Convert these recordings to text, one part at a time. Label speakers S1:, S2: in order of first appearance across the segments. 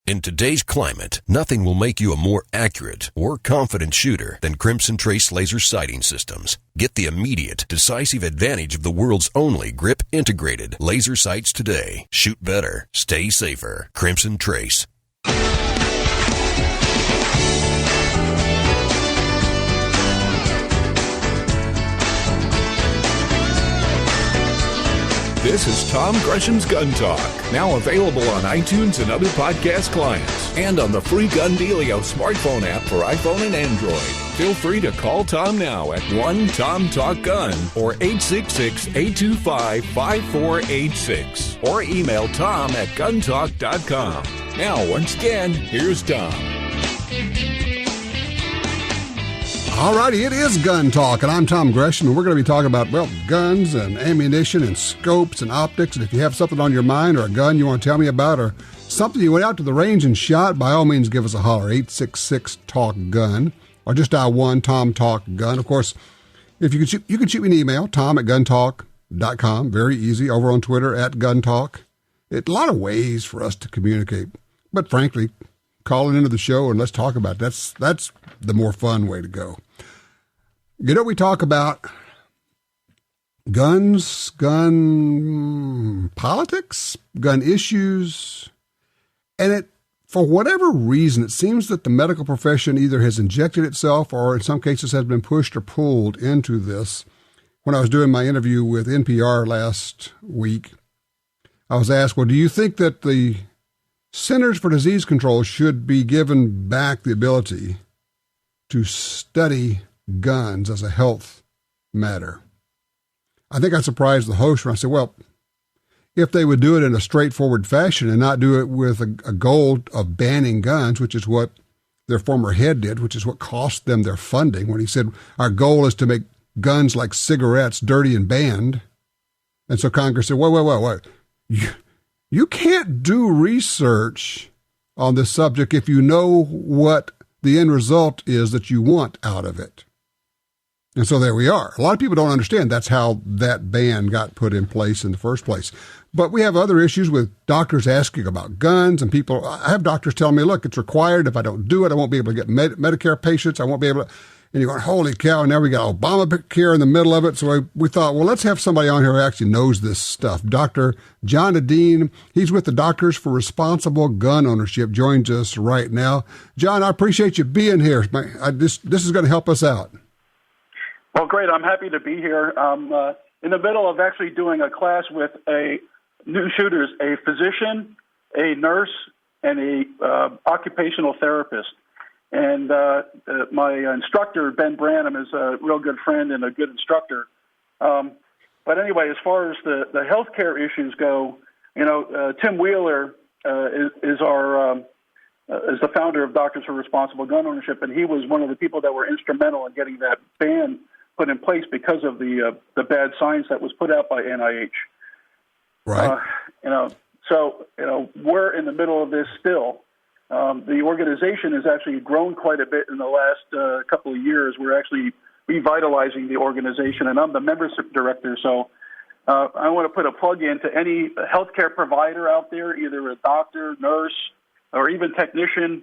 S1: In today's climate, nothing will make you a more accurate or confident shooter than Crimson Trace laser sighting systems. Get the immediate, decisive advantage of the world's only grip-integrated laser sights today. Shoot better. Stay safer. Crimson Trace.
S2: This is Tom Gresham's Gun Talk, now available on iTunes and other podcast clients, and on the free Gun Dealio smartphone app for iPhone and Android. Feel free to call Tom now at 1-TOM-TALK-GUN or 866-825-5486, or email tom@guntalk.com. Now, once again, here's Tom.
S3: All righty, it is Gun Talk, and I'm Tom Gresham, and we're going to be talking about, well, guns and ammunition and scopes and optics. And if you have something on your mind or a gun you want to tell me about or something you went out to the range and shot, by all means, give us a holler, 866-TALK-GUN, or just dial 1-TOM-TALK-GUN. Of course, if you can shoot me an email, tom@guntalk.com, very easy, over on Twitter, @GunTalk. It's a lot of ways for us to communicate, but frankly, calling into the show and let's talk about it, that's the more fun way to go. You know, we talk about guns, gun politics, gun issues, and for whatever reason, it seems that the medical profession either has injected itself or in some cases has been pushed or pulled into this. When I was doing my interview with NPR last week, I was asked, well, do you think that the Centers for Disease Control should be given back the ability to study guns as a health matter? I think I surprised the host when I said, well, if they would do it in a straightforward fashion and not do it with a goal of banning guns, which is what their former head did, which is what cost them their funding, when he said, our goal is to make guns like cigarettes dirty and banned. And so Congress said, wait. You can't do research on this subject if you know what the end result is that you want out of it. And so there we are. A lot of people don't understand that's how that ban got put in place in the first place. But we have other issues with doctors asking about guns, and people, I have doctors telling me, look, it's required. If I don't do it, I won't be able to get Medicare patients. I won't be able to. And you're going, holy cow, and now we got Obamacare in the middle of it. So we thought, well, let's have somebody on here who actually knows this stuff. Dr. John Edeen, he's with the Doctors for Responsible Gun Ownership, joins us right now. John, I appreciate you being here. This is going to help us out.
S4: Well, great. I'm happy to be here. I'm in the middle of actually doing a class with new shooters, a physician, a nurse, and a occupational therapist. And my instructor, Ben Branham, is a real good friend and a good instructor. But anyway, as far as the healthcare issues go, Tim Wheeler is the founder of Doctors for Responsible Gun Ownership, and he was one of the people that were instrumental in getting that ban put in place because of the bad science that was put out by NIH.
S3: Right.
S4: So we're in the middle of this still. The organization has actually grown quite a bit in the last couple of years. We're actually revitalizing the organization, and I'm the membership director. So I want to put a plug in to any healthcare provider out there, either a doctor, nurse, or even technician.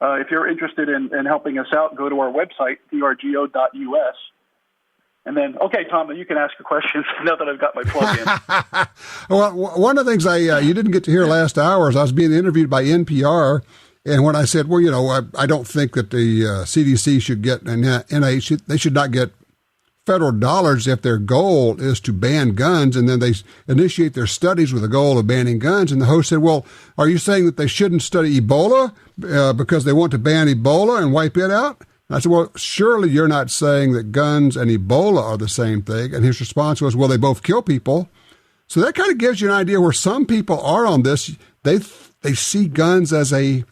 S4: If you're interested in helping us out, go to our website, drgo.us. And then, okay, Tom, you can ask your questions now that I've got my plug in.
S3: Well, one of the things you didn't get to hear last hour is I was being interviewed by NPR, and when I said, well, I don't think that the CDC should get, and NIH, they should not get federal dollars if their goal is to ban guns, and then they initiate their studies with the goal of banning guns. And the host said, well, are you saying that they shouldn't study Ebola because they want to ban Ebola and wipe it out? I said, well, surely you're not saying that guns and Ebola are the same thing. And his response was, well, they both kill people. So that kind of gives you an idea where some people are on this. They see guns as a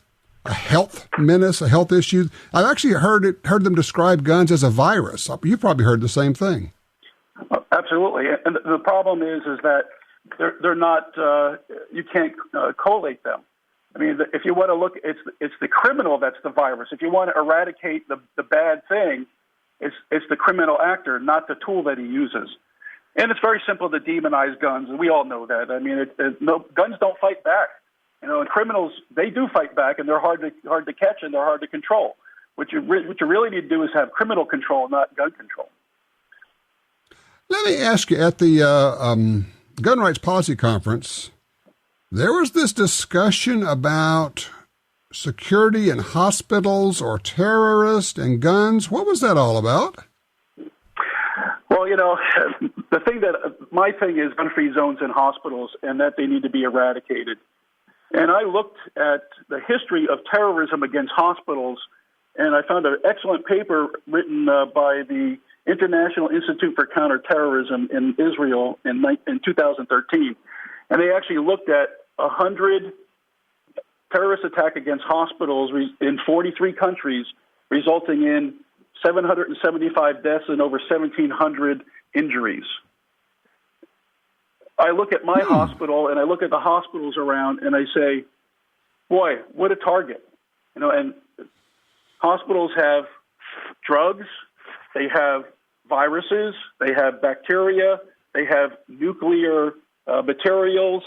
S3: health menace, a health issue. I've actually heard them describe guns as a virus. You've probably heard the same thing.
S4: Absolutely. And the problem is that they're not, you can't collate them. I mean, if you want to look, it's the criminal that's the virus. If you want to eradicate the bad thing, it's the criminal actor, not the tool that he uses. And it's very simple to demonize guns, and we all know that. I mean, guns don't fight back. And criminals, they do fight back, and they're hard to catch, and they're hard to control. What you really need to do is have criminal control, not gun control.
S3: Let me ask you, at the Gun Rights Policy Conference, there was this discussion about security in hospitals or terrorists and guns. What was that all about?
S4: Well, my thing is gun-free zones in hospitals and that they need to be eradicated. And I looked at the history of terrorism against hospitals, and I found an excellent paper written by the International Institute for Counterterrorism in Israel in 2013. And they actually looked at 100 terrorist attacks against hospitals in 43 countries, resulting in 775 deaths and over 1,700 injuries. I look at my hospital and I look at the hospitals around and I say, boy, what a target. And hospitals have drugs, they have viruses, they have bacteria, they have nuclear materials,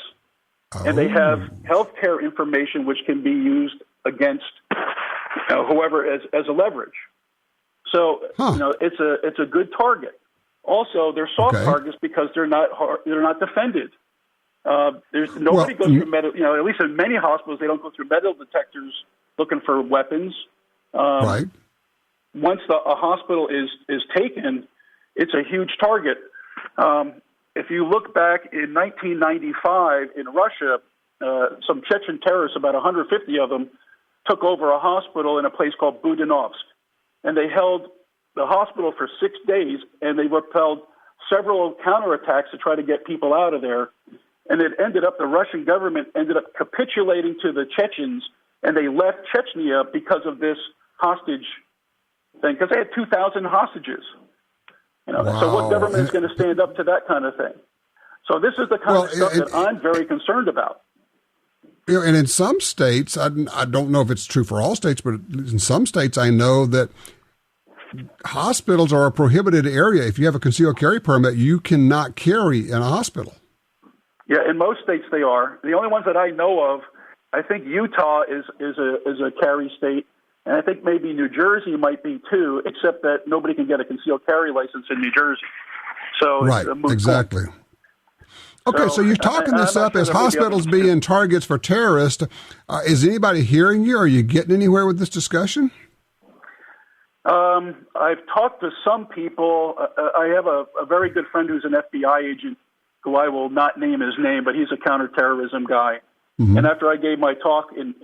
S4: and they have healthcare information which can be used against whoever as a leverage. So it's a good target. Also, they're soft targets because they're not defended. There's nobody goes through metal. At least in many hospitals, they don't go through metal detectors looking for weapons.
S3: Right.
S4: Once a hospital is taken, it's a huge target. If you look back in 1995 in Russia, some Chechen terrorists, about 150 of them, took over a hospital in a place called Budanovsk. And they held the hospital for 6 days, and they repelled several counterattacks to try to get people out of there. And it ended up, the Russian government ended up capitulating to the Chechens, and they left Chechnya because of this hostage thing, because they had 2,000 hostages. So what government is going to stand up to that kind of thing? So this is the kind of stuff that I'm very concerned about.
S3: And in some states, I don't know if it's true for all states, but in some states I know that hospitals are a prohibited area. If you have a concealed carry permit, you cannot carry in a hospital.
S4: Yeah, in most states they are. The only ones that I know of, I think Utah is a carry state, and I think maybe New Jersey might be too, except that nobody can get a concealed carry license in New Jersey. So
S3: right, exactly. Okay, so you're talking this up as hospitals being targets for terrorists. Is anybody hearing you? Are you getting anywhere with this discussion?
S4: I've talked to some people. I have a very good friend who's an FBI agent who I will not name his name, but he's a counterterrorism guy. Mm-hmm. And after I gave my talk in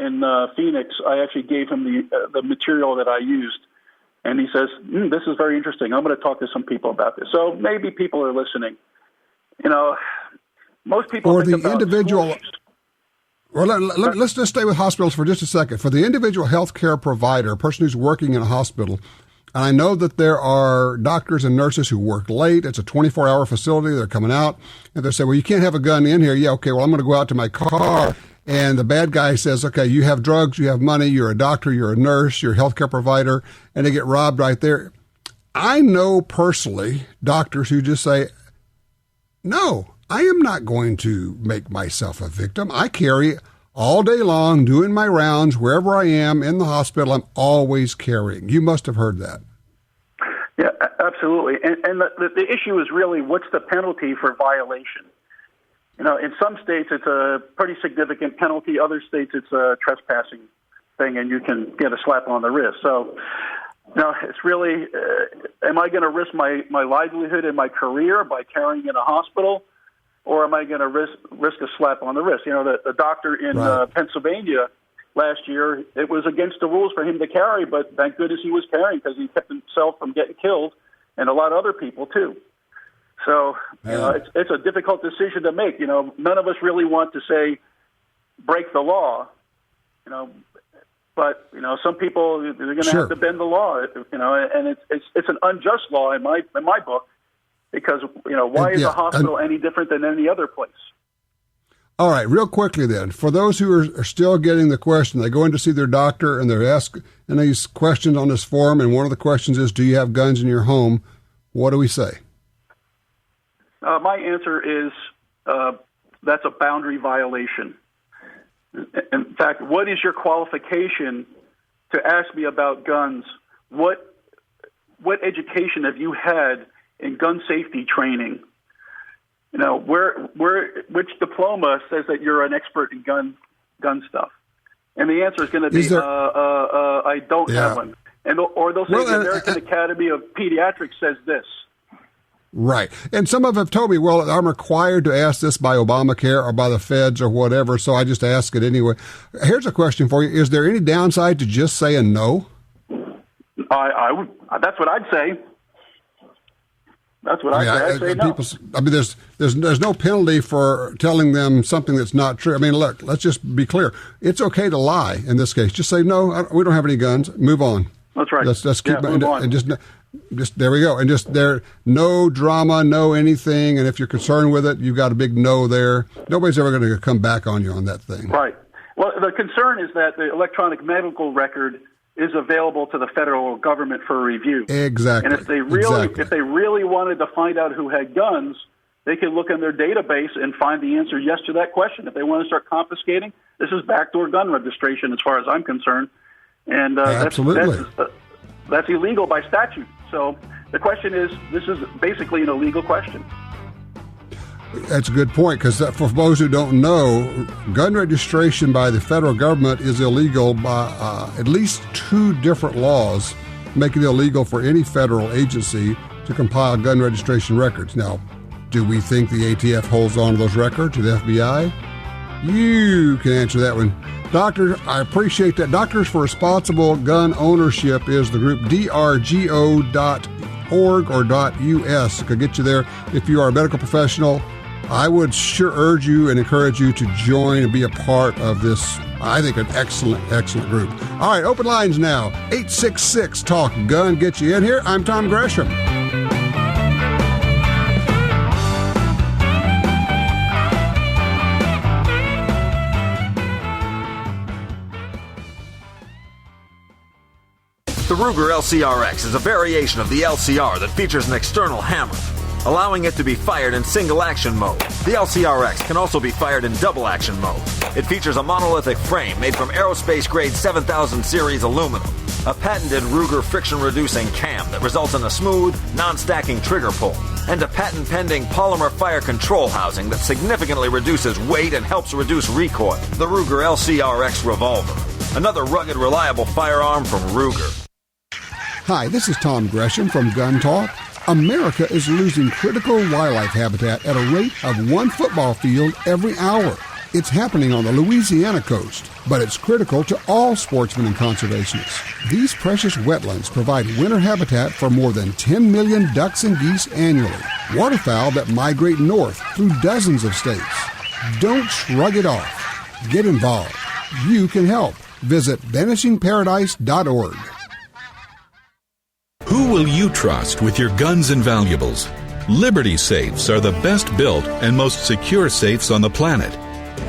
S4: Phoenix, I actually gave him the material that I used. And he says, this is very interesting. I'm going to talk to some people about this. So maybe people are listening. Most people
S3: or
S4: think
S3: the
S4: about
S3: individual.
S4: schools.
S3: Well, let's just stay with hospitals for just a second. For the individual healthcare provider, a person who's working in a hospital, and I know that there are doctors and nurses who work late. It's a 24-hour facility. They're coming out, and they say, well, you can't have a gun in here. Yeah, okay, well, I'm going to go out to my car. And the bad guy says, okay, you have drugs, you have money, you're a doctor, you're a nurse, you're a healthcare provider, and they get robbed right there. I know personally doctors who just say, no, I am not going to make myself a victim. I carry all day long, doing my rounds, wherever I am in the hospital, I'm always carrying. You must have heard that.
S4: Yeah, absolutely. And the issue is really, what's the penalty for violation? In some states, it's a pretty significant penalty. Other states, it's a trespassing thing, and you can get a slap on the wrist. So, it's really, am I going to risk my livelihood and my career by carrying in a hospital? Or am I going to risk a slap on the wrist? The doctor in Pennsylvania last year, it was against the rules for him to carry, but thank goodness he was carrying because he kept himself from getting killed and a lot of other people too. So it's a difficult decision to make. None of us really want to say break the law, but some people, they're going to have to bend the law, and it's an unjust law in my book. Because, why is a hospital any different than any other place?
S3: All right, real quickly then, for those who are still getting the question, they go in to see their doctor and they're asked these questions on this form, and one of the questions is, do you have guns in your home? What do we say?
S4: My answer is that's a boundary violation. In fact, what is your qualification to ask me about guns? What education have you had in gun safety training? You know, which diploma says that you're an expert in gun stuff? And the answer is going to be, I don't have one. Or they'll say the American Academy of Pediatrics says this.
S3: Right. And some of them have told me, well, I'm required to ask this by Obamacare or by the feds or whatever, so I just ask it anyway. Here's a question for you. Is there any downside to just saying no?
S4: That's what I'd say. That's what I'd say no. There's no penalty for telling them something that's not true. I mean, look, let's just be clear. It's okay to lie in this case. Just say, no, we don't have any guns. Move on. That's right.
S3: Let's keep
S4: move on.
S3: And just there we go. And just there, no drama, no anything. And if you're concerned with it, you've got a big no there. Nobody's ever going to come back on you on that thing.
S4: Right. Well, the concern is that the electronic medical record is available to the federal government for review.
S3: Exactly.
S4: And if they really wanted to find out who had guns, they could look in their database and find the answer yes to that question. If they want to start confiscating, this is backdoor gun registration as far as I'm concerned. And
S3: absolutely.
S4: That's illegal by statute. So the question is, this is basically an illegal question.
S3: That's a good point, because for those who don't know, gun registration by the federal government is illegal by at least 2 different laws, making it illegal for any federal agency to compile gun registration records. Now, do we think the ATF holds on to those records, or the FBI? You can answer that one. Doctor, I appreciate that. Doctors for Responsible Gun Ownership is the group, drgo.org or .us. It could get you there. If you are a medical professional, I would sure urge you and encourage you to join and be a part of this, I think, an excellent group. All right, open lines now. 866-TALK-GUN. Get you in here. I'm Tom Gresham.
S5: The Ruger LCRX is a variation of the LCR that features an external hammer, allowing it to be fired in single-action mode. The LCRX can also be fired in double-action mode. It features a monolithic frame made from aerospace-grade 7000 series aluminum, a patented Ruger friction-reducing cam that results in a smooth, non-stacking trigger pull, and a patent-pending polymer fire control housing that significantly reduces weight and helps reduce recoil. The Ruger LCRX Revolver, another rugged, reliable firearm from Ruger.
S3: Hi, this is Tom Gresham from Gun Talk. America is losing critical wildlife habitat at a rate of 1 football field every hour. It's happening on the Louisiana coast, but it's critical to all sportsmen and conservationists. These precious wetlands provide winter habitat for more than 10 million ducks and geese annually, waterfowl that migrate north through dozens of states. Don't shrug it off. Get involved. You can help. Visit vanishingparadise.org.
S6: Who will you trust with your guns and valuables? Liberty Safes are the best built and most secure safes on the planet.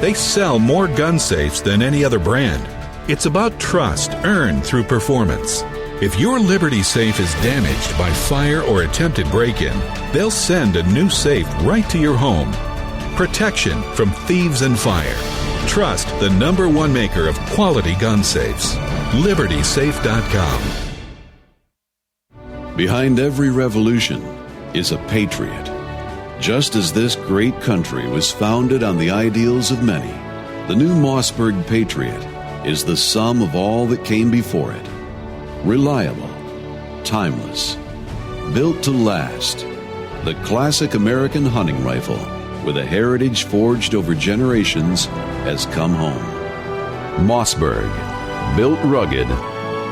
S6: They sell more gun safes than any other brand. It's about trust earned through performance. If your Liberty Safe is damaged by fire or attempted break-in, they'll send a new safe right to your home. Protection from thieves and fire. Trust the #1 maker of quality gun safes. LibertySafe.com.
S7: Behind every revolution is a patriot. Just as this great country was founded on the ideals of many, the new Mossberg Patriot is the sum of all that came before it. Reliable, timeless, built to last. The classic American hunting rifle with a heritage forged over generations has come home. Mossberg, built rugged,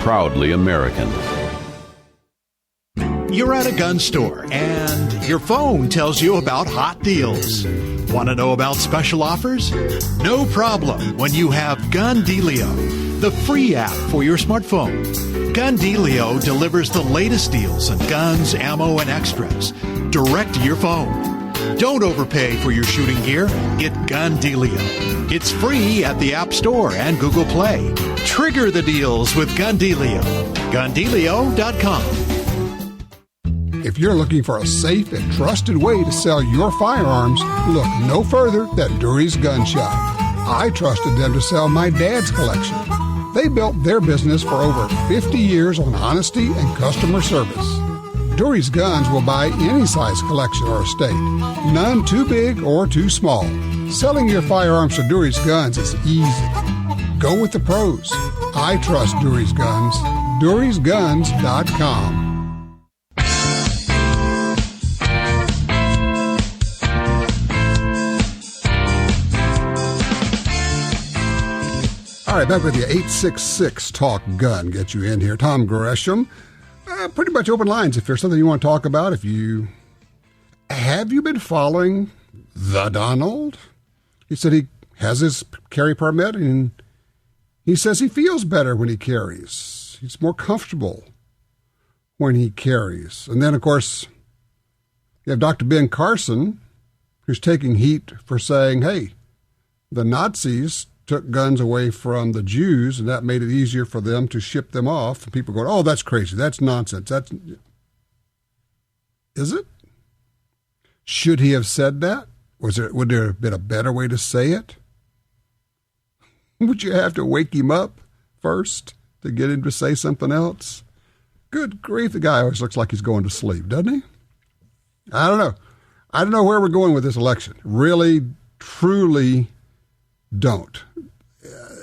S7: proudly American.
S8: You're at a gun store and your phone tells you about hot deals. Want to know about special offers? No problem when you have Gun Dealio, the free app for your smartphone. Gun Dealio delivers the latest deals on guns, ammo, and extras direct to your phone. Don't overpay for your shooting gear. Get Gun Dealio. It's free at the App Store and Google Play. Trigger the deals with Gun Dealio. GunDealio.com.
S3: If you're looking for a safe and trusted way to sell your firearms, look no further than Dury's Gun Shop. I trusted them to sell my dad's collection. They built their business for over 50 years on honesty and customer service. Dury's Guns will buy any size collection or estate, none too big or too small. Selling your firearms to Dury's Guns is easy. Go with the pros. I trust Dury's Guns. DurysGuns.com. All right, back with you. 866 Talk Gun. Get you in here. Tom Gresham. Pretty much open lines if there's something you want to talk about. Have you been following the Donald? He said he has his carry permit, and he says he feels better when he carries. He's more comfortable when he carries. And then, of course, you have Dr. Ben Carson, who's taking heat for saying, hey, the Nazis took guns away from the Jews, and that made it easier for them to ship them off. And people go, oh, that's crazy. That's nonsense. Is it? Should he have said that? Would there have been a better way to say it? Would you have to wake him up first to get him to say something else? Good grief, the guy always looks like he's going to sleep, doesn't he? I don't know. I don't know where we're going with this election. Really, truly don't.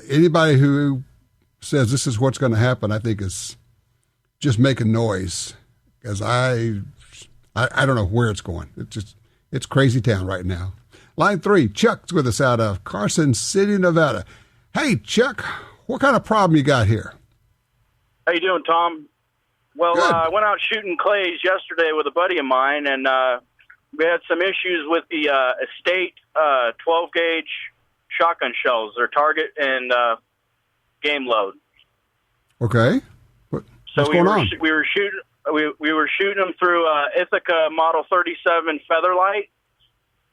S3: Anybody who says this is what's going to happen, I think is just making noise, because I don't know where it's going. It's crazy town right now. Line 3, Chuck's with us out of Carson City, Nevada. Hey, Chuck, what kind of problem you got here?
S9: How you doing, Tom? Well, I went out shooting clays yesterday with a buddy of mine, and we had some issues with the estate 12-gauge shotgun shells, their target and game load.
S3: Okay. What's going on?
S9: We were shooting them through Ithaca Model 37 Featherlight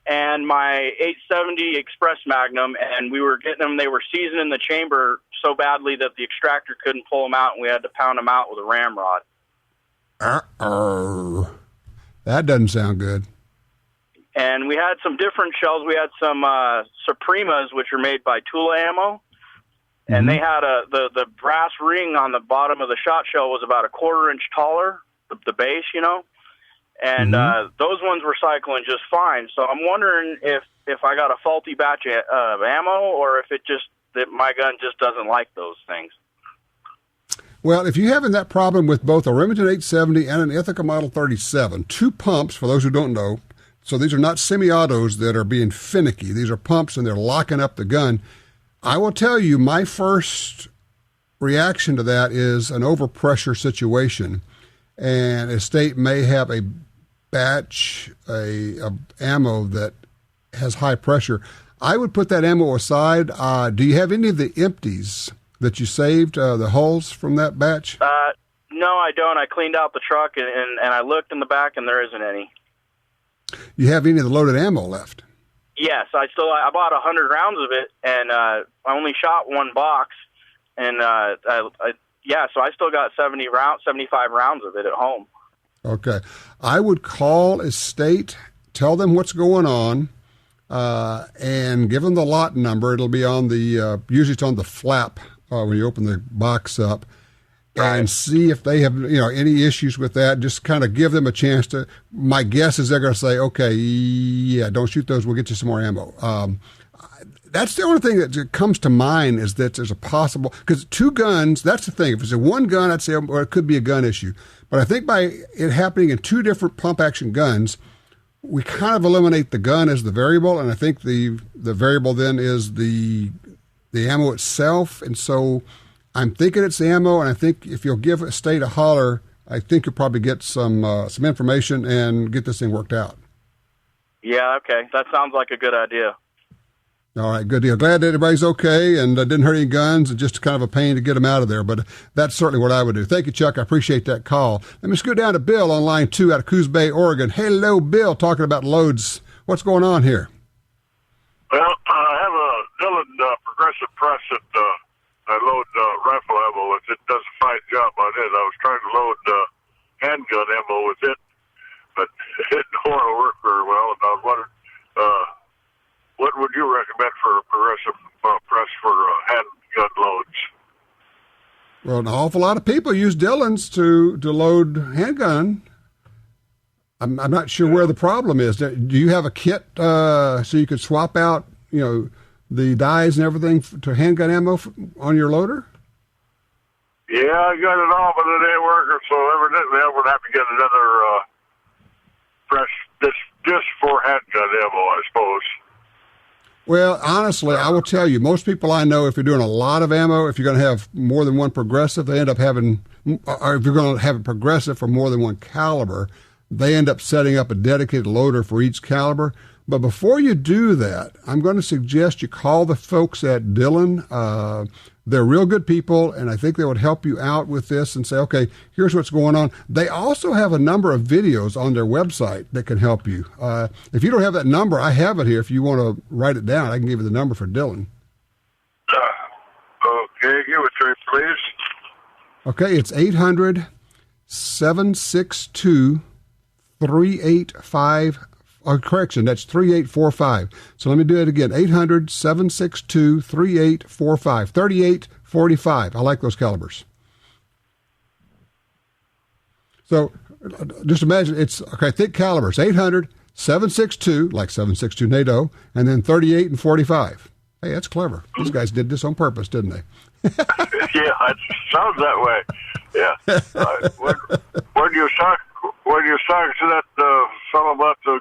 S9: and my 870 Express Magnum, and we were getting them. They were seasoning the chamber so badly that the extractor couldn't pull them out, and we had to pound them out with a ramrod.
S3: That doesn't sound good.
S9: And we had some different shells. We had some Supremas, which are made by Tula Ammo, and they had the brass ring on the bottom of the shot shell was about a 1/4 inch taller, the base, and those ones were cycling just fine. So I'm wondering if I got a faulty batch of ammo, or if that my gun just doesn't like those things.
S3: Well, if you're having that problem with both a Remington 870 and an Ithaca Model 37, two pumps, for those who don't know, so these are not semi-autos that are being finicky. These are pumps, and they're locking up the gun. I will tell you, my first reaction to that is an overpressure situation, and a state may have a batch of ammo that has high pressure. I would put that ammo aside. Do you have any of the empties that you saved, the hulls from that batch?
S9: No, I don't. I cleaned out the truck, and I looked in the back, and there isn't any.
S3: You have any of the loaded ammo left?
S9: Yes, I bought 100 rounds of it, and I only shot one box, and so I still got 75 rounds of it at home. Okay,
S3: I would call a state, tell them what's going on, and give them the lot number. It'll be on the usually it's on the flap when you open the box up. And see if they have, any issues with that. Just kind of give them a chance to. My guess is they're going to say, okay, yeah, don't shoot those. We'll get you some more ammo. That's the only thing that comes to mind is that there's a possible, because two guns, that's the thing. If it's a one gun, I'd say, well, it could be a gun issue. But I think by it happening in two different pump action guns, we kind of eliminate the gun as the variable. And I think the variable then is the ammo itself. And so I'm thinking it's the ammo, and I think if you'll give a state a holler, I think you'll probably get some information and get this thing worked out.
S9: Yeah, okay. That sounds like a good idea.
S3: All right, good deal. Glad that everybody's okay and didn't hurt any guns, and just kind of a pain to get them out of there. But that's certainly what I would do. Thank you, Chuck. I appreciate that call. Let me scoot down to Bill on line 2 out of Coos Bay, Oregon. Hello, Bill, talking about loads. What's going on here?
S10: Well, I have a Dillon progressive press that I load rifle ammo with. It does a fine job on it. I was trying to load handgun ammo with it, but it didn't want to work very well. And I was wondering, what would you recommend for a progressive press for handgun loads?
S3: Well, an awful lot of people use Dillon's to load handgun. I'm not sure where the problem is. Do you have a kit so you could swap out, the dies and everything to handgun ammo on your loader?
S10: Yeah, I got it all, but it ain't working. So evidently, I would have to get another press just for handgun ammo, I suppose.
S3: Well, honestly, I will tell you, most people I know, if you're doing a lot of ammo, if you're going to have more than one progressive, they end up having, or if you're going to have a progressive for more than one caliber, they end up setting up a dedicated loader for each caliber. But before you do that, I'm going to suggest you call the folks at Dillon. They're real good people, and I think they would help you out with this and say, okay, here's what's going on. They also have a number of videos on their website that can help you. If you don't have that number, I have it here. If you want to write it down, I can give you the number for Dillon.
S10: Okay, give it to me, please.
S3: Okay, it's 800-762-3855. Correction, that's 3845. So let me do it again. 800-762-3845. 3845. I like those calibers. So just imagine it's, okay, thick calibers. 800-762, like 762 NATO, and then 38 and 45. Hey, that's clever. These guys did this on purpose, didn't they?
S10: Yeah, it sounds that way. Yeah. When you talk to that fellow about the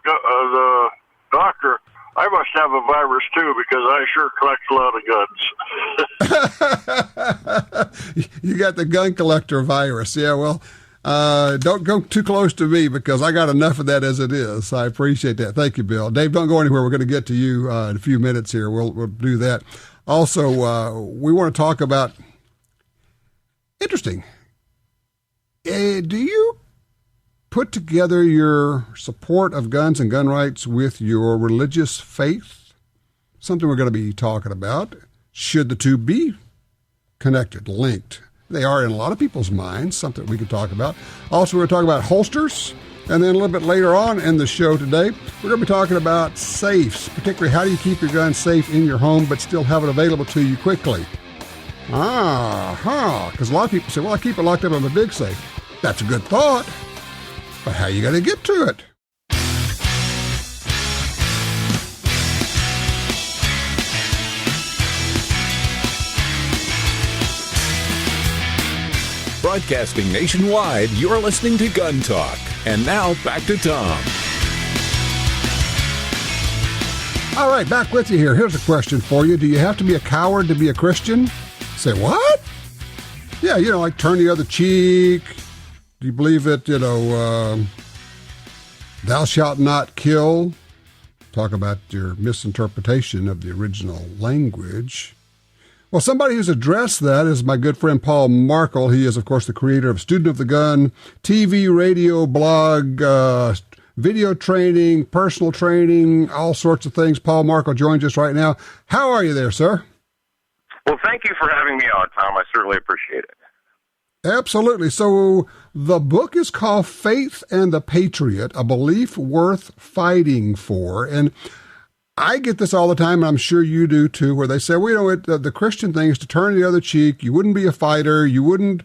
S10: doctor, I must have a virus too, because I sure collect a lot of guns.
S3: You got the gun collector virus. Yeah, well, don't go too close to me because I got enough of that as it is. I appreciate that. Thank you, Bill. Dave, don't go anywhere. We're going to get to you in a few minutes here. We'll do that. Also, we want to talk about, interesting, do you put together your support of guns and gun rights with your religious faith? Something we're going to be talking about. Should the two be connected, linked? They are in a lot of people's minds, something we could talk about. Also, we're talking about holsters. And then a little bit later on in the show today, we're going to be talking about safes, particularly how do you keep your gun safe in your home but still have it available to you quickly? Because a lot of people say, well, I keep it locked up in my big safe. That's a good thought. But how you going to get to it?
S2: Broadcasting nationwide, you're listening to Gun Talk. And now, back to Tom.
S3: All right, back with you here. Here's a question for you. Do you have to be a coward to be a Christian? Say, what? Yeah, like turn the other cheek. Do you believe that, thou shalt not kill? Talk about your misinterpretation of the original language. Well, somebody who's addressed that is my good friend Paul Markel. He is, of course, the creator of Student of the Gun, TV, radio, blog, video training, personal training, all sorts of things. Paul Markel joins us right now. How are you there, sir?
S11: Well, thank you for having me on, Tom. I certainly appreciate it.
S3: Absolutely. So the book is called Faith and the Patriot, A Belief Worth Fighting For. And I get this all the time, and I'm sure you do too, where they say, well, the Christian thing is to turn the other cheek. You wouldn't be a fighter. You wouldn't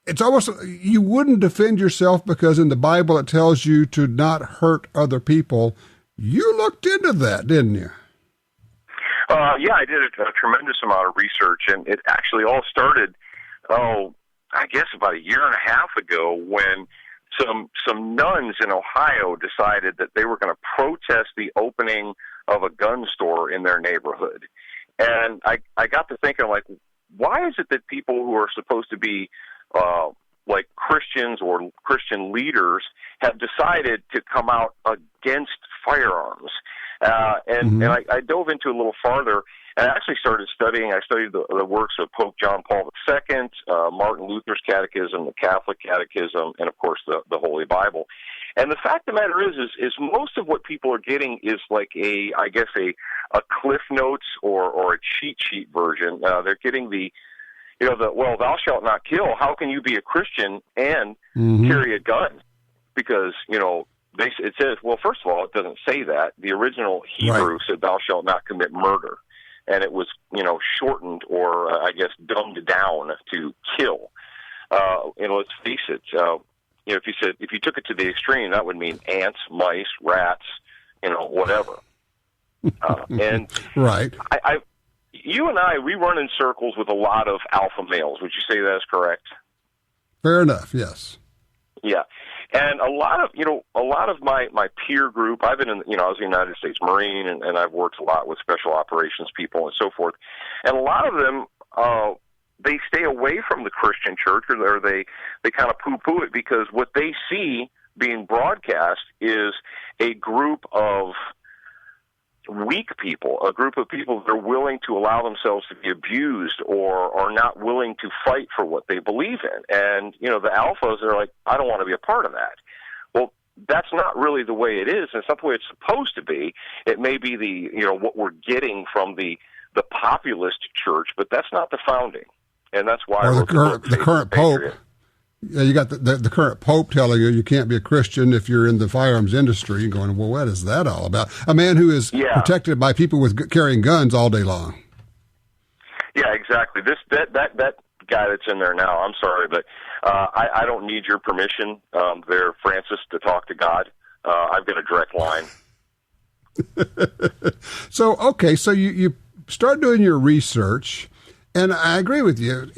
S3: defend yourself because in the Bible it tells you to not hurt other people. You looked into that, didn't you?
S11: Yeah, I did a tremendous amount of research, and it actually all started, I guess about a year and a half ago when some nuns in Ohio decided that they were going to protest the opening of a gun store in their neighborhood. And I got to thinking, like, why is it that people who are supposed to be like Christians or Christian leaders have decided to come out against firearms? And I dove into a little farther, and I actually started studying. I studied the works of Pope John Paul II, Martin Luther's Catechism, the Catholic Catechism, and, of course, the Holy Bible. And the fact of the matter is most of what people are getting is like a Cliff Notes or a cheat sheet version. They're getting well, thou shalt not kill. How can you be a Christian and carry a gun? Because, it says, well, first of all, it doesn't say that. The original Hebrew said, "Thou shalt not commit murder," and it was, shortened or I guess dumbed down to kill. Let's face it. If you took it to the extreme, that would mean ants, mice, rats, whatever. And
S3: right.
S11: You and I, we run in circles with a lot of alpha males. Would you say that is correct?
S3: Fair enough. Yes.
S11: Yeah. And a lot of my peer group, I've been I was a United States Marine, and I've worked a lot with special operations people and so forth. And a lot of them, they stay away from the Christian church, or they kind of poo-poo it, because what they see being broadcast is a group of weak people, a group of people that are willing to allow themselves to be abused or are not willing to fight for what they believe in. And, the alphas are like, I don't want to be a part of that. Well, that's not really the way it is. It's not the way it's supposed to be. It may be what we're getting from the populist church, but that's not the founding. And that's why
S3: the current Pope. Yeah, you got the current Pope telling you can't be a Christian if you're in the firearms industry, and going, well, what is that all about? A man who is protected by people with carrying guns all day long.
S11: Yeah, exactly. That guy that's in there now, I'm sorry, but I don't need your permission there, Francis, to talk to God. I've got a direct line.
S3: So you start doing your research, and I agree with you.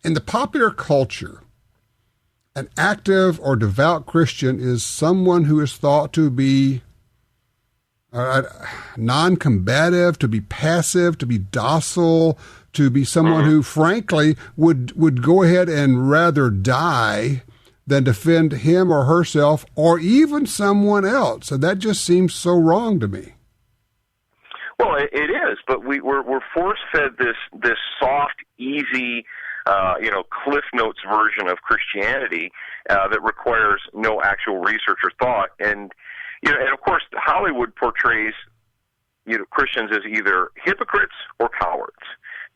S3: In the popular culture, an active or devout Christian is someone who is thought to be non-combative, to be passive, to be docile, to be someone who, frankly, would go ahead and rather die than defend him or herself or even someone else. And that just seems so wrong to me.
S11: Well, it is, but we're force-fed this soft, easy, Cliff Notes version of Christianity that requires no actual research or thought. And of course, Hollywood portrays Christians as either hypocrites or cowards.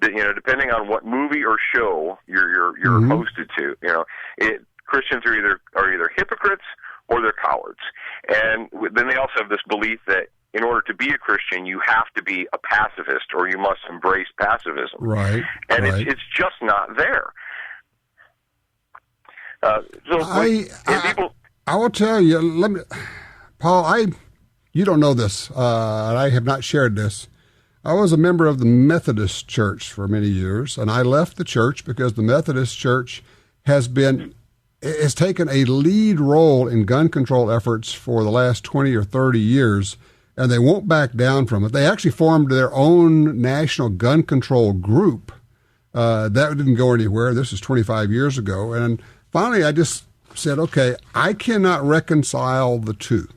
S11: Depending on what movie or show you're hosted to, Christians are either hypocrites or they're cowards. And then they also have this belief that in order to be a Christian, you have to be a pacifist, or you must embrace pacifism.
S3: Right.
S11: And it's just not there.
S3: I will tell you, Paul, you don't know this, and I have not shared this. I was a member of the Methodist Church for many years, and I left the church because the Methodist Church has taken a lead role in gun control efforts for the last 20 or 30 years, and they won't back down from it. They actually formed their own national gun control group. That didn't go anywhere. This is 25 years ago. And finally, I just said, okay, I cannot reconcile the two.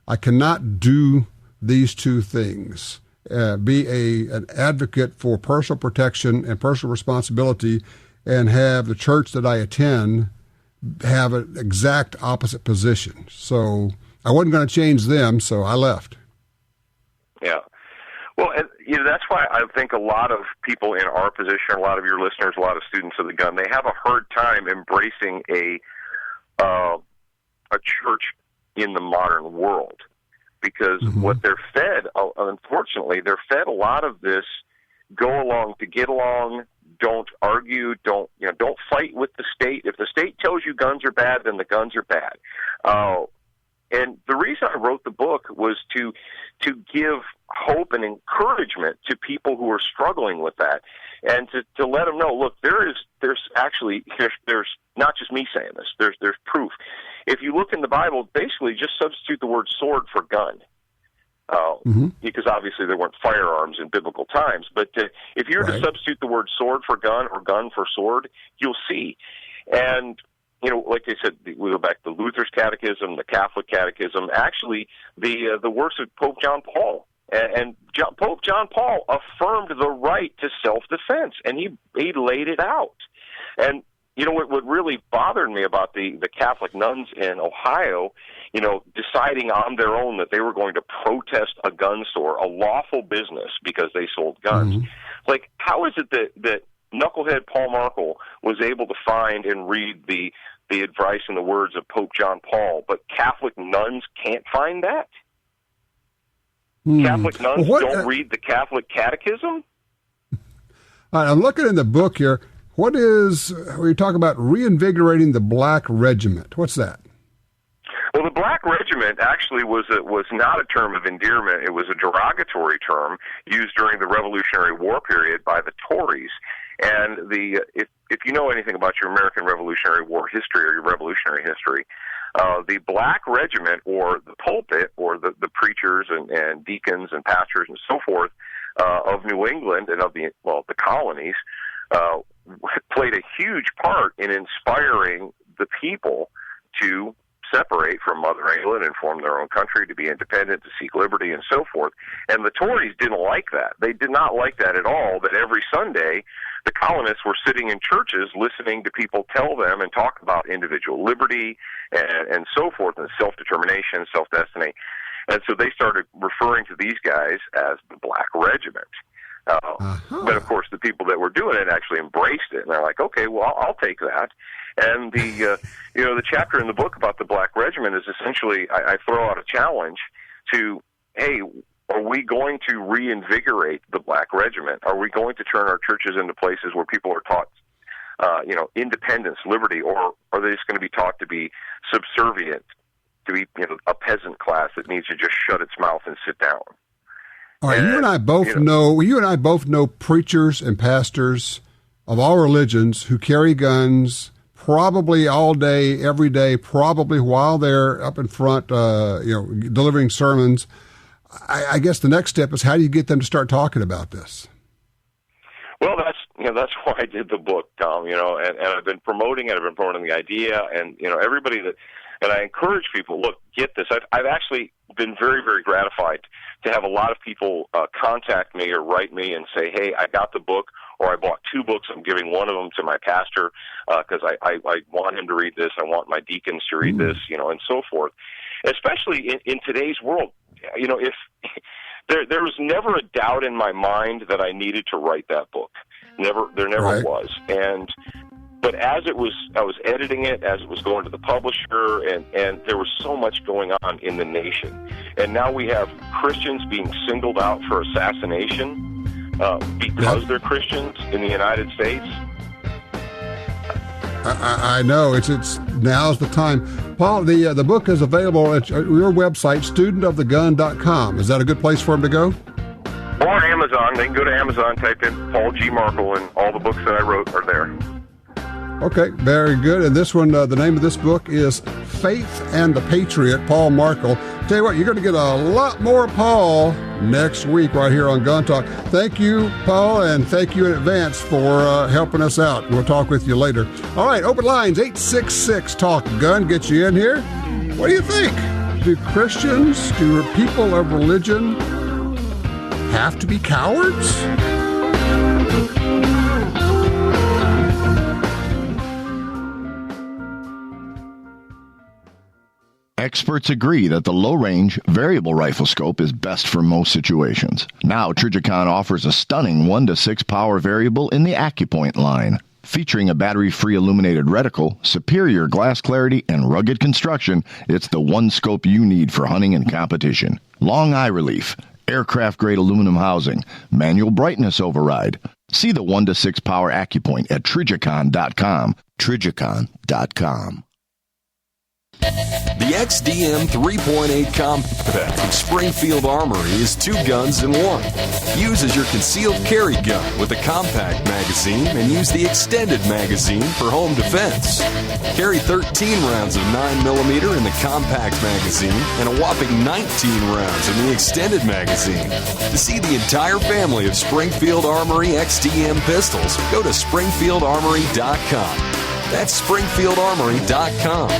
S3: I cannot do these two things, be an advocate for personal protection and personal responsibility, and have the church that I attend have an exact opposite position. So I wasn't going to change them, so I left.
S11: Yeah. Well, that's why I think a lot of people in our position, a lot of your listeners, a lot of students of the gun, they have a hard time embracing a church in the modern world, because what they're fed, unfortunately, they're fed a lot of this: go along to get along, don't argue, don't fight with the state. If the state tells you guns are bad, then the guns are bad. And the reason I wrote the book was to give hope and encouragement to people who are struggling with that, and to let them know, look, there's not just me saying this. There's proof. If you look in the Bible, basically just substitute the word sword for gun, because obviously there weren't firearms in biblical times. But if you were to substitute the word sword for gun or gun for sword, you'll see. And like I said, we go back to Luther's Catechism, the Catholic Catechism, actually the works of Pope John Paul. And Pope John Paul affirmed the right to self-defense, and he laid it out. And what really bothered me about the Catholic nuns in Ohio, deciding on their own that they were going to protest a gun store, a lawful business, because they sold guns. Like, how is it that knucklehead Paul Markel was able to find and read the the advice and the words of Pope John Paul, but Catholic nuns can't find that? Catholic nuns don't read the Catholic catechism?
S3: I'm looking in the book here. What is, we talk about reinvigorating the Black Regiment. What's that?
S11: Well, the Black Regiment actually was not a term of endearment. It was a derogatory term used during the Revolutionary War period by the Tories. And if you know anything about your American Revolutionary War history or your revolutionary history, the Black Regiment, or the pulpit, or the preachers and deacons and pastors and so forth of New England and of the colonies, played a huge part in inspiring the people to separate from Mother England and form their own country, to be independent, to seek liberty, and so forth. And the Tories didn't like that. They did not like that at all, that every Sunday the colonists were sitting in churches listening to people tell them and talk about individual liberty and so forth, and self-determination, self-destiny. And so they started referring to these guys as the Black Regiment. But, of course, the people that were doing it actually embraced it. And they're like, okay, well, I'll take that. And the chapter in the book about the Black Regiment is essentially, I throw out a challenge to, hey, are we going to reinvigorate the Black Regiment? Are we going to turn our churches into places where people are taught, independence, liberty, or are they just going to be taught to be subservient, to be a peasant class that needs to just shut its mouth and sit down?
S3: All right, you and I both know preachers and pastors of all religions who carry guns probably all day, every day, probably while they're up in front, delivering sermons. I guess the next step is, how do you get them to start talking about this?
S11: Well, that's why I did the book, Tom. And I've been promoting it. I've been promoting the idea, and everybody and I encourage people, look, get this. I've actually been very, very gratified to have a lot of people contact me or write me and say, hey, I got the book, or I bought 2 books. I'm giving one of them to my pastor because I want him to read this. I want my deacons to read this, and so forth. Especially in today's world, if there was never a doubt in my mind that I needed to write that book. There never was. But as I was editing it, as it was going to the publisher, and there was so much going on in the nation. And now we have Christians being singled out for assassination because they're Christians in the United States.
S3: I know. It's now's the time. Paul, the book is available at your website, studentofthegun.com. Is that a good place for them to go?
S11: Or Amazon. They can go to Amazon, type in Paul G. Markel, and all the books that I wrote are there.
S3: Okay, very good. And this one, the name of this book is Faith and the Patriot, Paul Markel. Tell you what, you're going to get a lot more Paul next week right here on Gun Talk. Thank you, Paul, and thank you in advance for helping us out. We'll talk with you later. All right, open lines, 866-TALK-GUN. Get you in here. What do you think? Do people of religion have to be cowards?
S12: Experts agree that the low-range variable rifle scope is best for most situations. Now, Trijicon offers a stunning 1-to-6 power variable in the AccuPoint line. Featuring a battery-free illuminated reticle, superior glass clarity, and rugged construction, it's the one scope you need for hunting and competition. Long eye relief, aircraft-grade aluminum housing, manual brightness override. See the 1-to-6 power AccuPoint at Trijicon.com. Trijicon.com.
S13: The XDM 3.8 Compact from Springfield Armory is 2 guns in 1. Use as your concealed carry gun with a compact magazine and use the extended magazine for home defense. Carry 13 rounds of 9mm in the compact magazine and a whopping 19 rounds in the extended magazine. To see the entire family of Springfield Armory XDM pistols, go to SpringfieldArmory.com. That's SpringfieldArmory.com.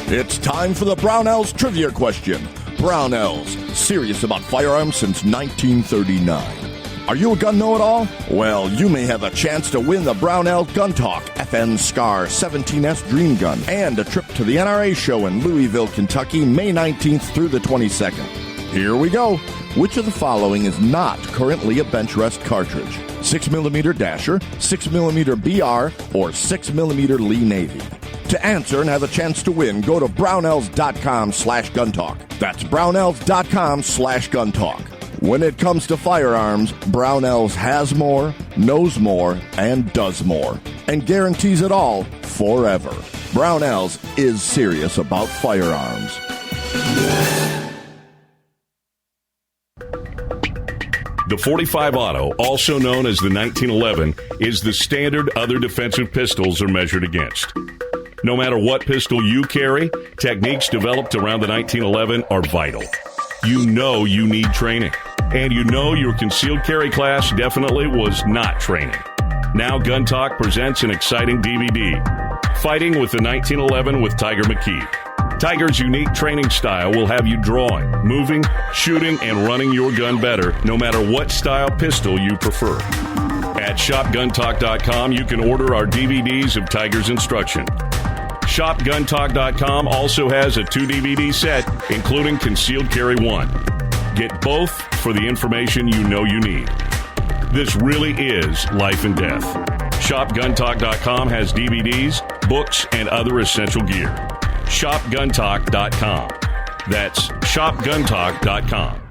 S14: It's time for the Brownells Trivia Question. Brownells, serious about firearms since 1939. Are you a gun know-it-all? Well, you may have a chance to win the Brownells Gun Talk FN SCAR 17S Dream Gun and a trip to the NRA show in Louisville, Kentucky, May 19th through the 22nd. Here we go. Which of the following is not currently a bench rest cartridge? 6mm Dasher, 6mm BR, or 6mm Lee Navy? To answer and have a chance to win, go to brownells.com/guntalk. That's brownells.com/guntalk. When it comes to firearms, Brownells has more, knows more, and does more, and guarantees it all forever. Brownells is serious about firearms.
S15: The .45 Auto, also known as the 1911, is the standard other defensive pistols are measured against. No matter what pistol you carry, techniques developed around the 1911 are vital. You know you need training, and you know your concealed carry class definitely was not training. Now GUNTALK presents an exciting DVD, Fighting with the 1911 with Tiger McKee. Tiger's unique training style will have you drawing, moving, shooting, and running your gun better, no matter what style pistol you prefer. At shopguntalk.com, you can order our DVDs of Tiger's instruction. ShopGuntalk.com also has a 2-DVD set, including Concealed Carry 1. Get both for the information you know you need. This really is life and death. ShopGuntalk.com has DVDs, books, and other essential gear. ShopGuntalk.com. That's ShopGuntalk.com.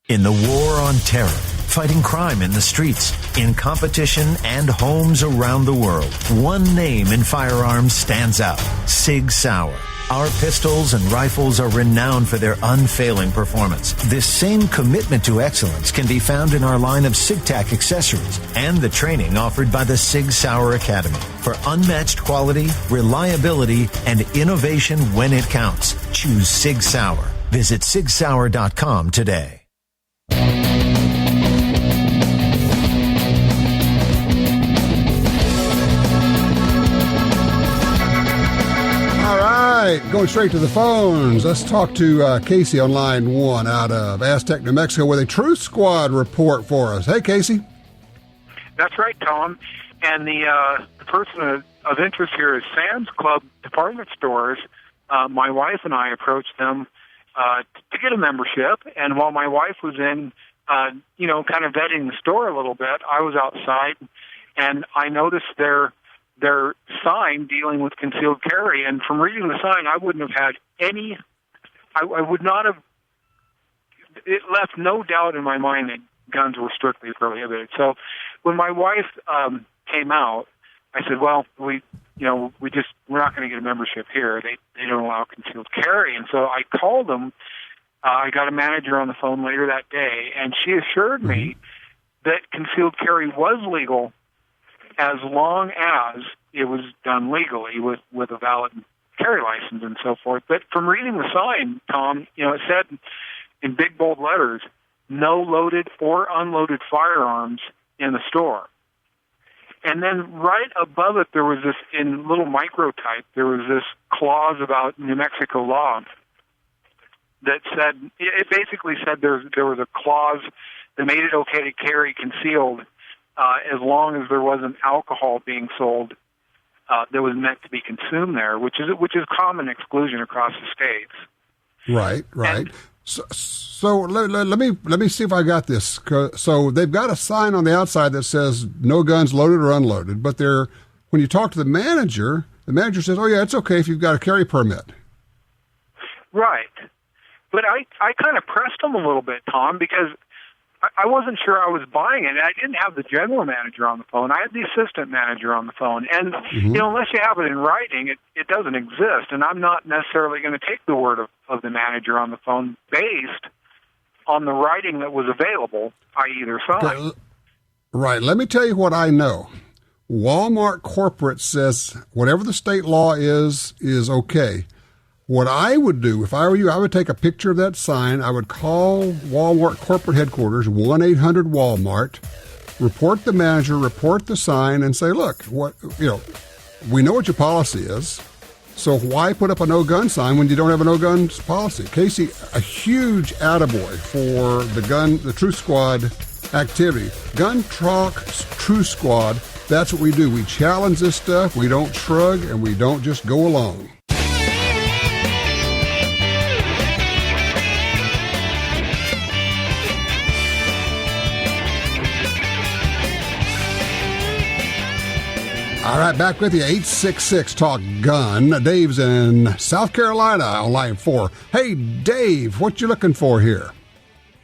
S16: In the war on terror, fighting crime in the streets, in competition and homes around the world, one name in firearms stands out: Sig Sauer. Our pistols and rifles are renowned for their unfailing performance. This same commitment to excellence can be found in our line of SigTac accessories and the training offered by the Sig Sauer Academy. For unmatched quality, reliability, and innovation when it counts, choose Sig Sauer. Visit SigSauer.com today.
S3: Going straight to the phones. Let's talk to Casey on line 1 out of Aztec, New Mexico, with a Truth Squad report for us. Hey, Casey.
S17: That's right, Tom. And the person of interest here is Sam's Club department stores. My wife and I approached them to get a membership, and while my wife was in, kind of vetting the store a little bit, I was outside, and I noticed their sign dealing with concealed carry, and from reading the sign, I wouldn't have had any, I would not have, it left no doubt in my mind that guns were strictly prohibited. So when my wife came out, I said, well, we're not going to get a membership here. They don't allow concealed carry. And so I called them. I got a manager on the phone later that day, and she assured me that concealed carry was legal as long as it was done legally with a valid carry license and so forth. But from reading the sign, Tom, it said in big bold letters, no loaded or unloaded firearms in the store. And then right above it, there was this, in little microtype, there was this clause about New Mexico law that said, it basically said there was a clause that made it okay to carry concealed as long as there wasn't alcohol being sold that was meant to be consumed there, which is common exclusion across the states.
S3: Right. And, so let me see if I got this. So they've got a sign on the outside that says no guns loaded or unloaded, but when you talk to the manager says, oh yeah, it's okay if you've got a carry permit.
S17: Right. But I kind of pressed them a little bit, Tom, because I wasn't sure I was buying it. I didn't have the general manager on the phone. I had the assistant manager on the phone. And, unless you have it in writing, it doesn't exist. And I'm not necessarily going to take the word of the manager on the phone based on the writing that was available, i.e. their sign.
S3: Right. Let me tell you what I know. Walmart corporate says whatever the state law is okay. What I would do, if I were you, I would take a picture of that sign. I would call Walmart corporate headquarters, 1-800-WALMART, report the manager, report the sign, and say, look, we know what your policy is, so why put up a no-gun sign when you don't have a no-guns policy? Casey, a huge attaboy for the Truth Squad activity. GUNTALK Truth Squad, that's what we do. We challenge this stuff, we don't shrug, and we don't just go along. All right, back with you, 866 Talk Gun. Dave's in South Carolina on line 4. Hey, Dave, what you looking for here?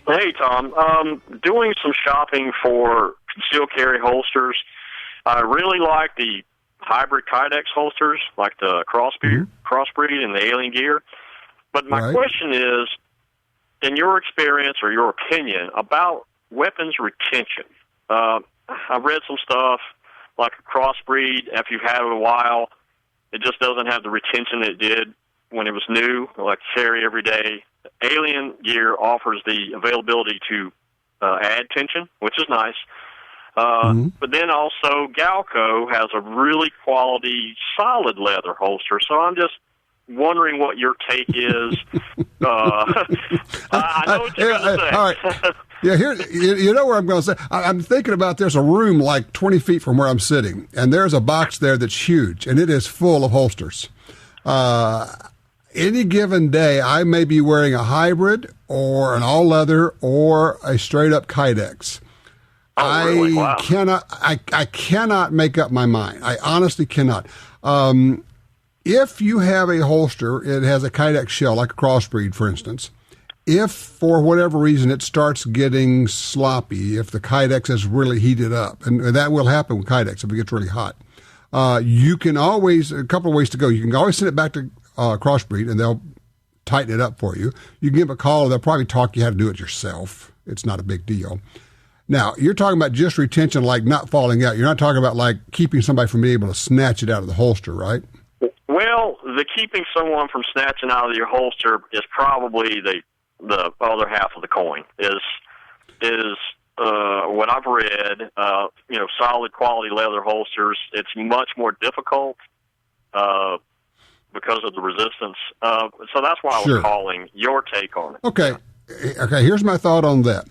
S18: Hey, Tom. Doing some shopping for concealed carry holsters. I really like the hybrid Kydex holsters, like the crossbreed and the alien gear. But my question is, in your experience or your opinion about weapons retention, I've read some stuff like a crossbreed, after you've had it a while, it just doesn't have the retention it did when it was new, like carry every day. Alien gear offers the availability to add tension, which is nice. But then also Galco has a really quality solid leather holster. So I'm just wondering what your take is. I know what you're going to say.
S3: All right. Yeah, here, you know where I'm going to say. I'm thinking about there's a room like 20 feet from where I'm sitting, and there's a box there that's huge, and it is full of holsters. Any given day, I may be wearing a hybrid or an all-leather or a straight-up Kydex.
S18: Really? Wow.
S3: I cannot make up my mind. I honestly cannot. If you have a holster, it has a Kydex shell, like a crossbreed, for instance. If, for whatever reason, it starts getting sloppy, if the Kydex is really heated up, and that will happen with Kydex if it gets really hot, you can always, a couple of ways to go. You can always send it back to crossbreed, and they'll tighten it up for you. You can give them a call. They'll probably talk you how to do it yourself. It's not a big deal. Now, you're talking about just retention, like not falling out. You're not talking about like keeping somebody from being able to snatch it out of the holster, right?
S18: Well, the keeping someone from snatching out of your holster is probably the other half of the coin. Is what I've read. Solid quality leather holsters. It's much more difficult because of the resistance. So that's why I was calling your take on it.
S3: Okay. Here's my thought on that.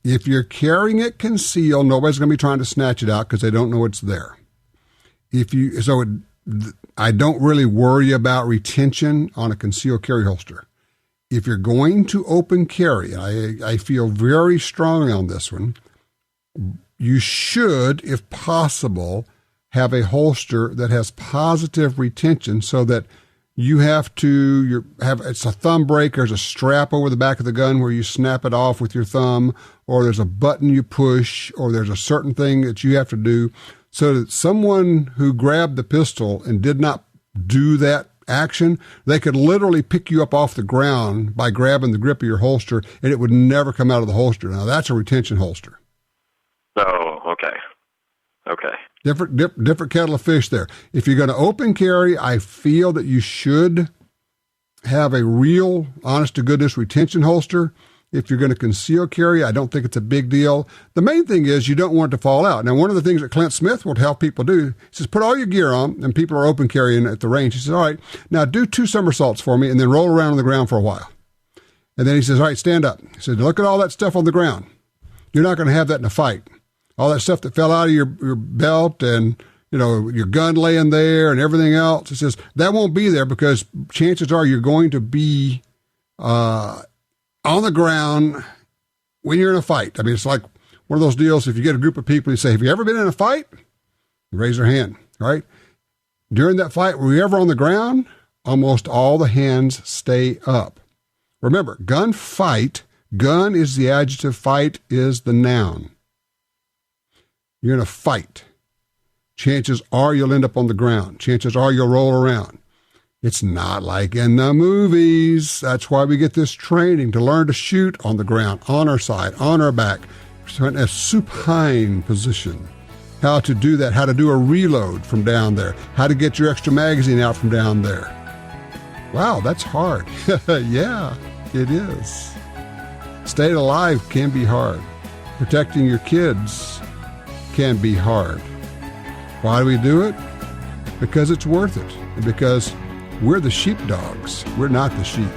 S3: If you're carrying it concealed, nobody's going to be trying to snatch it out because they don't know it's there. I don't really worry about retention on a concealed carry holster. If you're going to open carry, I feel very strongly on this one, you should, if possible, have a holster that has positive retention so that you have to it's a thumb break. There's a strap over the back of the gun where you snap it off with your thumb, or there's a button you push, or there's a certain thing that you have to do so that someone who grabbed the pistol and did not do that action, they could literally pick you up off the ground by grabbing the grip of your holster, and it would never come out of the holster. Now, that's a retention holster.
S18: Oh, okay. Okay.
S3: Different kettle of fish there. If you're going to open carry, I feel that you should have a real, honest-to-goodness retention holster. If you're going to conceal carry, I don't think it's a big deal. The main thing is you don't want it to fall out. Now, one of the things that Clint Smith will help people do, he says, put all your gear on, and people are open carrying at the range. He says, all right, now do 2 somersaults for me, and then roll around on the ground for a while. And then he says, all right, stand up. He says, look at all that stuff on the ground. You're not going to have that in a fight. All that stuff that fell out of your belt and, your gun laying there and everything else. He says, that won't be there because chances are you're going to be on the ground when you're in a fight. I mean, it's like one of those deals. If you get a group of people, you say, have you ever been in a fight? You raise their hand, right? During that fight, were you ever on the ground? Almost all the hands stay up. Remember, gun is the adjective, fight is the noun. You're in a fight. Chances are you'll end up on the ground. Chances are you'll roll around. It's not like in the movies. That's why we get this training to learn to shoot on the ground, on our side, on our back, in a supine position. How to do that, how to do a reload from down there, how to get your extra magazine out from down there. Wow, that's hard. Yeah, it is. Staying alive can be hard. Protecting your kids can be hard. Why do we do it? Because it's worth it. And because we're the sheepdogs. We're not the sheep.